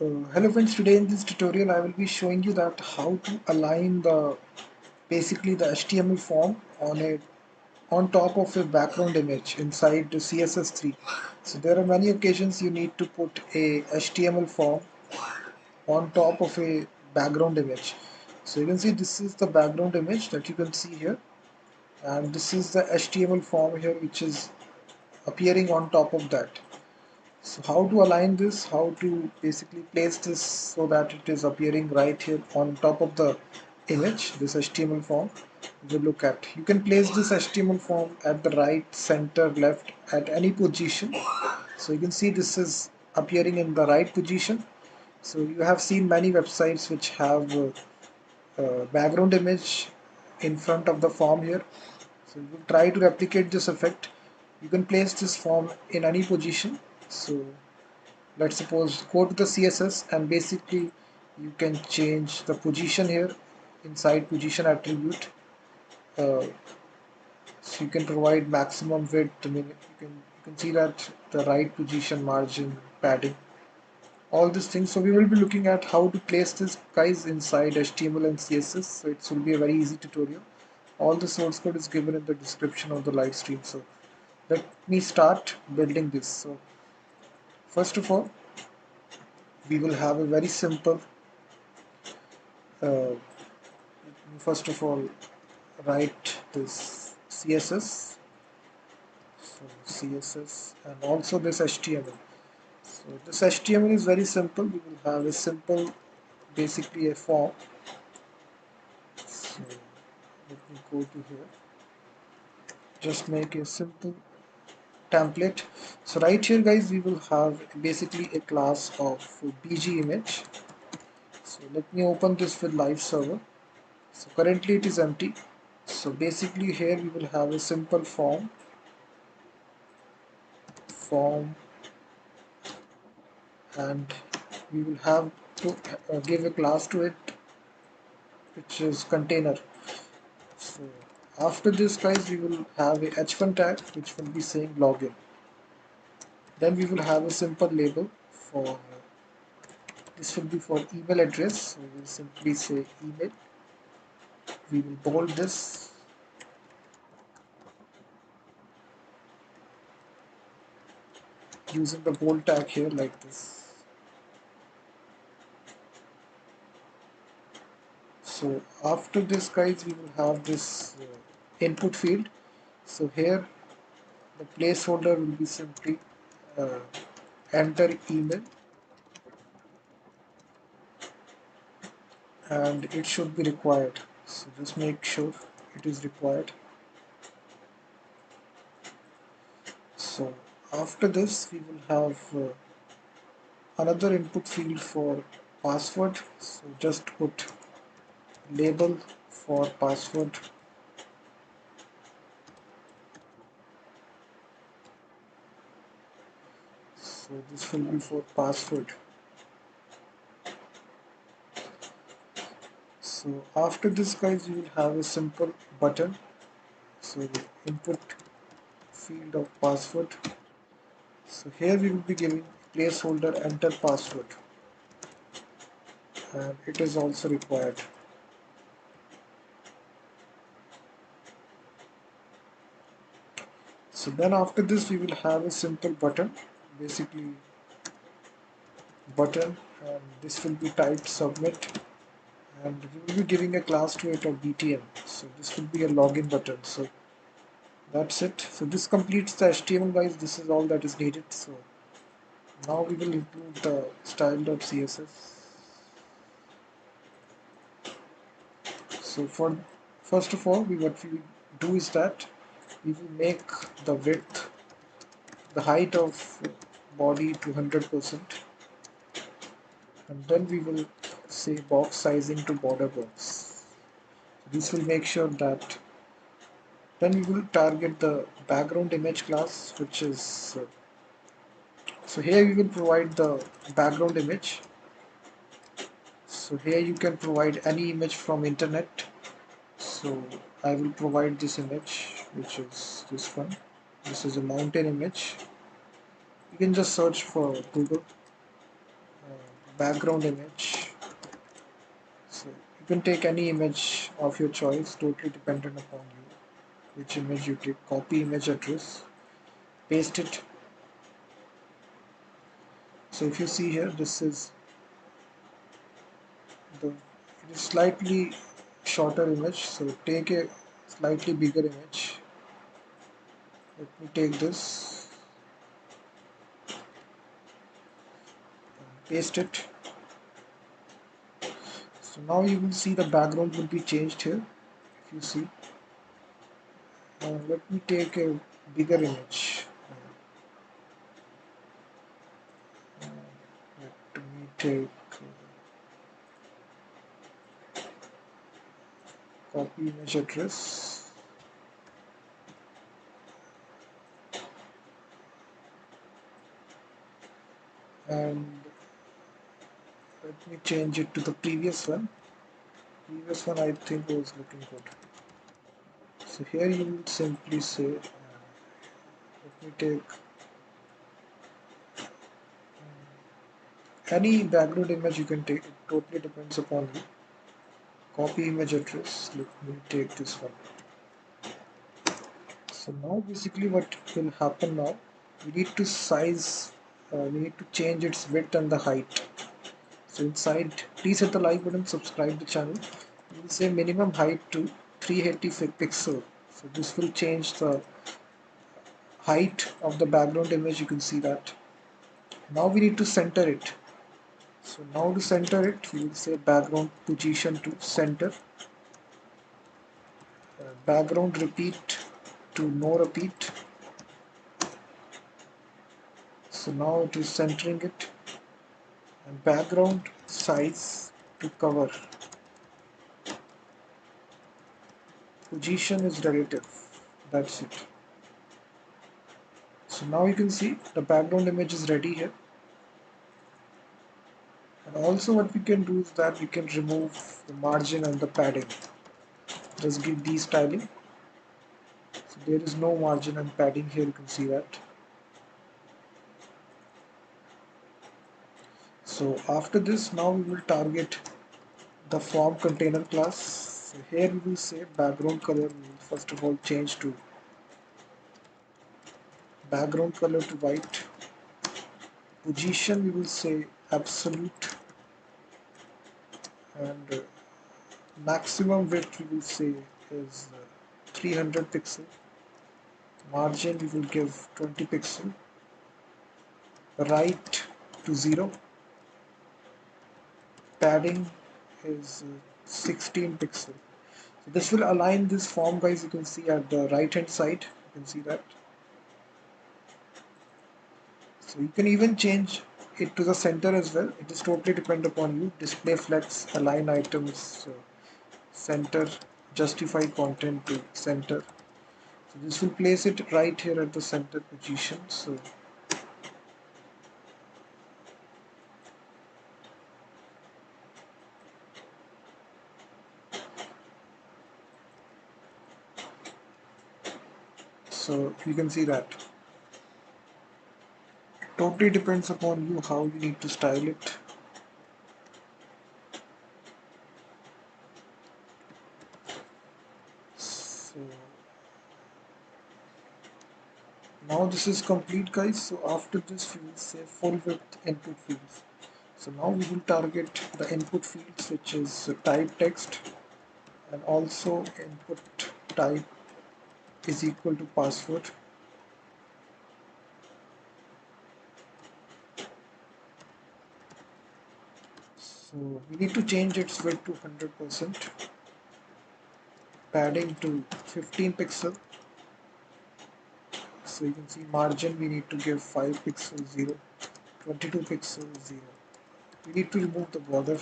Hello friends, today in this tutorial I will be showing you that how to align the basically the HTML form on top of a background image inside the CSS3. So there are many occasions you need to put a HTML form on top of a background image. So you can see this is the background image that you can see here, and this is the HTML form here which is appearing on top of that. So how to align this, how to basically place this so that it is appearing right here on top of the image, this HTML form, we will look at. You can place this HTML form at the right, center, left, at any position. So you can see this is appearing in the right position. So you have seen many websites which have background image in front of the form here. So you will try to replicate this effect. You can place this form in any position. So let's suppose go to the CSS and basically you can change the position here inside position attribute. So you can provide maximum width. I mean, you can see that the right position, margin, padding, all these things. So we will be looking at how to place this guys inside HTML and CSS. So it will be a very easy tutorial. All the source code is given in the description of the live stream. So let me start building this. So first of all, we will have a very simple uh, first of all write this CSS, so CSS, and also this HTML. So this HTML is very simple. We will have a simple, basically a form. So let me go to here, just make a simple template. So right here guys, we will have basically a class of bg image. So let me open this with live server. So currently it is empty. So basically here we will have a simple form, and we will have to give a class to it which is container. So after this guys, we will have a h1 tag which will be saying login. Then we will have a simple label for this will be for email address. So we will simply say email. We will bold this, using the bold tag here like this. So after this guys, we will have this input field. So here the placeholder will be simply uh, enter email, and it should be required. So just make sure it is required. So after this we will have another input field for password. So just put label for password. So this will be for password. So after this guys, you will have a simple button. So the input field of password. So here we will be giving placeholder enter password, and it is also required. So then after this we will have a simple button, basically button, and this will be typed submit, and we will be giving a class to it of btn. So this will be a login button. So that's it. So this completes the HTML guys. This is all that is needed. So now we will include the style.css. So for first of all, what we do is that we will make the width, the height of body to 100%, and then we will say box sizing to border box. This will make sure that then we will target the background image class, which is so here we will provide the background image. So here you can provide any image from internet. So I will provide this image, which is this one. This is a mountain image. You can just search for Google background image. So you can take any image of your choice, totally dependent upon you, which image you take. Copy image address, paste it. So if you see here, this is it is slightly shorter image, so take a slightly bigger image. Let me take this, paste it. So now you will see the background will be changed here. If you see, let me take a bigger image. Let me take copy image address, and let me change it to the previous one. Previous one I think was looking good. So here you will simply say, let me take any background image you can take. It totally depends upon you. Copy image address. Let me take this one. So now basically what will happen now, we need to size, we need to change its width and the height. So inside, please hit the like button, subscribe the channel. We will say minimum height to 380 pixel. So this will change the height of the background image. You can see that. Now we need to center it. So now to center it, we will say background position to center. Background repeat to no repeat. So now it is centering it. And background size to cover. Position is relative. That's it. So now you can see the background image is ready here. And also what we can do is that we can remove the margin and the padding. Just give these styling. So there is no margin and padding here, you can see that. So after this, now we will target the form container class. So here we will say background color. We will first of all change to background color to white. Position we will say absolute, and maximum width we will say is 300 pixel. Margin we will give 20 pixel. Right to 0. Padding is 16 pixel. So this will align this form, guys. You can see at the right hand side, you can see that. So you can even change it to the center as well. It is totally depend upon you. Display flex, align items, center, justify content to center. So this will place it right here at the center position. So you can see that. Totally depends upon you how you need to style it. So now this is complete, guys. So after this we will say full width input fields. So now we will target the input fields, which is type text, and also input type is equal to password. So we need to change its width to 100%, padding to 15 pixel. So you can see margin we need to give 5 pixel 0, 22 pixel 0. We need to remove the border.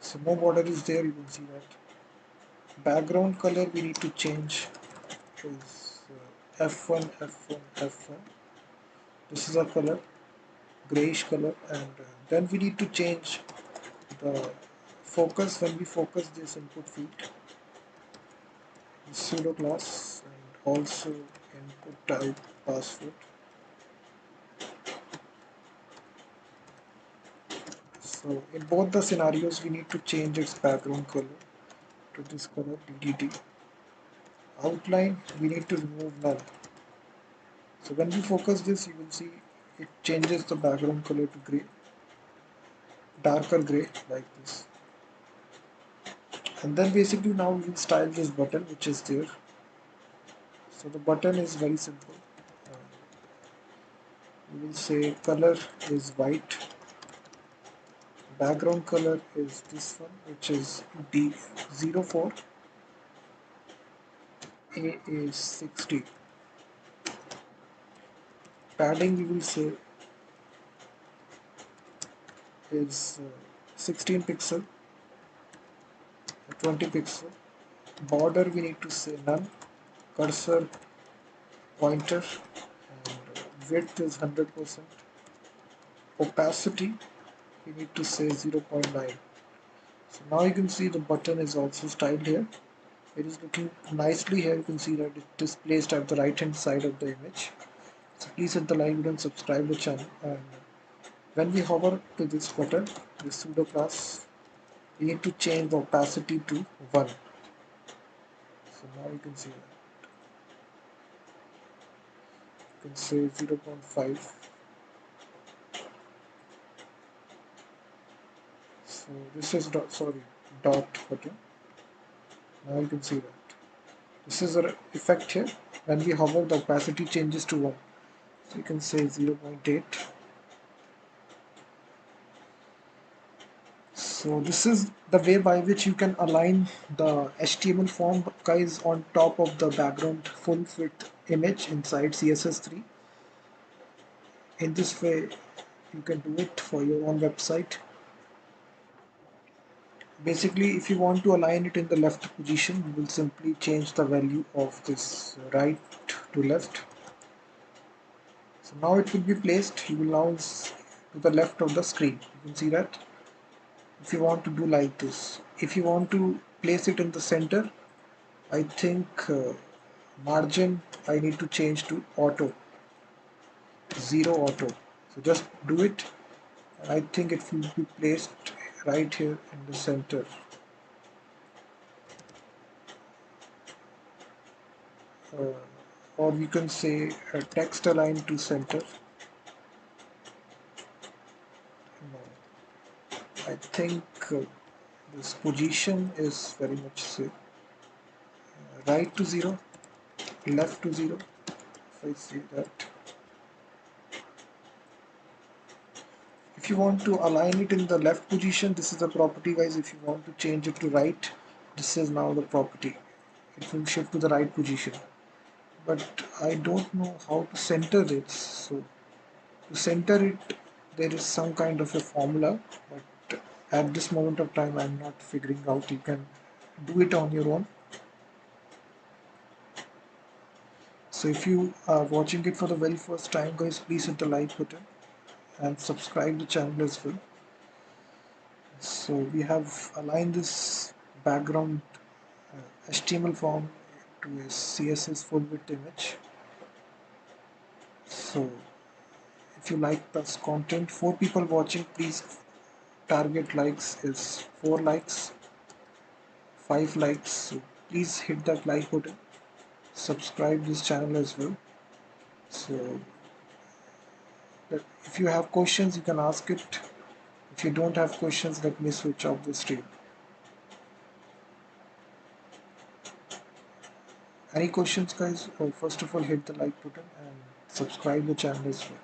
So no border is there, you can see that. Background color we need to change is F1, F1, F1. This is our color, grayish color, and then we need to change the focus. When we focus this input field, pseudo class, and also input type password. So in both the scenarios, we need to change its background color to this color DDD. Outline, we need to remove null. So when we focus this, you will see it changes the background color to gray, darker gray like this. And then basically now we will style this button which is there. So the button is very simple. We will say color is white, background color is this one which is D04, A is 60. Padding we will say is 16 pixel, 20 pixel. Border we need to say none, cursor pointer, and width is 100%. Opacity we need to say 0.9. So now you can see the button is also styled here. It is looking nicely here. You can see that it is placed at the right hand side of the image. So please hit the like button, subscribe the channel, and when we hover to this button, this pseudo class, we need to change the opacity to 1. So now you can see that. You can say 0.5. So this is dot button. Now you can see that. This is the effect here. When we hover, the opacity changes to 1. So you can say 0.8. So this is the way by which you can align the HTML form guys on top of the background full width image inside CSS3. In this way you can do it for your own website. Basically, if you want to align it in the left position, you will simply change the value of this right to left. So now it will be placed, you will now to the left of the screen. You can see that. If you want to do like this, if you want to place it in the center, I think margin I need to change to auto, 0 auto. So just do it, and I think it will be placed right here in the center. Uh, or we can say text align to center. No, I think this position is very much safe. Right to 0, left to 0. If I say that. If you want to align it in the left position, this is the property guys. If you want to change it to right, this is now the property. It will shift to the right position. But I don't know how to center it. So to center it, there is some kind of a formula, but at this moment of time I'm not figuring out. You can do it on your own. So if you are watching it for the very first time guys, please hit the like button and subscribe the channel as well. So we have aligned this background HTML form to a CSS full width image. So if you like this content, 4 people watching, please target likes is 4 likes, 5 likes. So please hit that like button, subscribe this channel as well. So that if you have questions, you can ask it. If you don't have questions, let me switch off the stream. Any questions guys? Well, first of all hit the like button and subscribe the channel as well.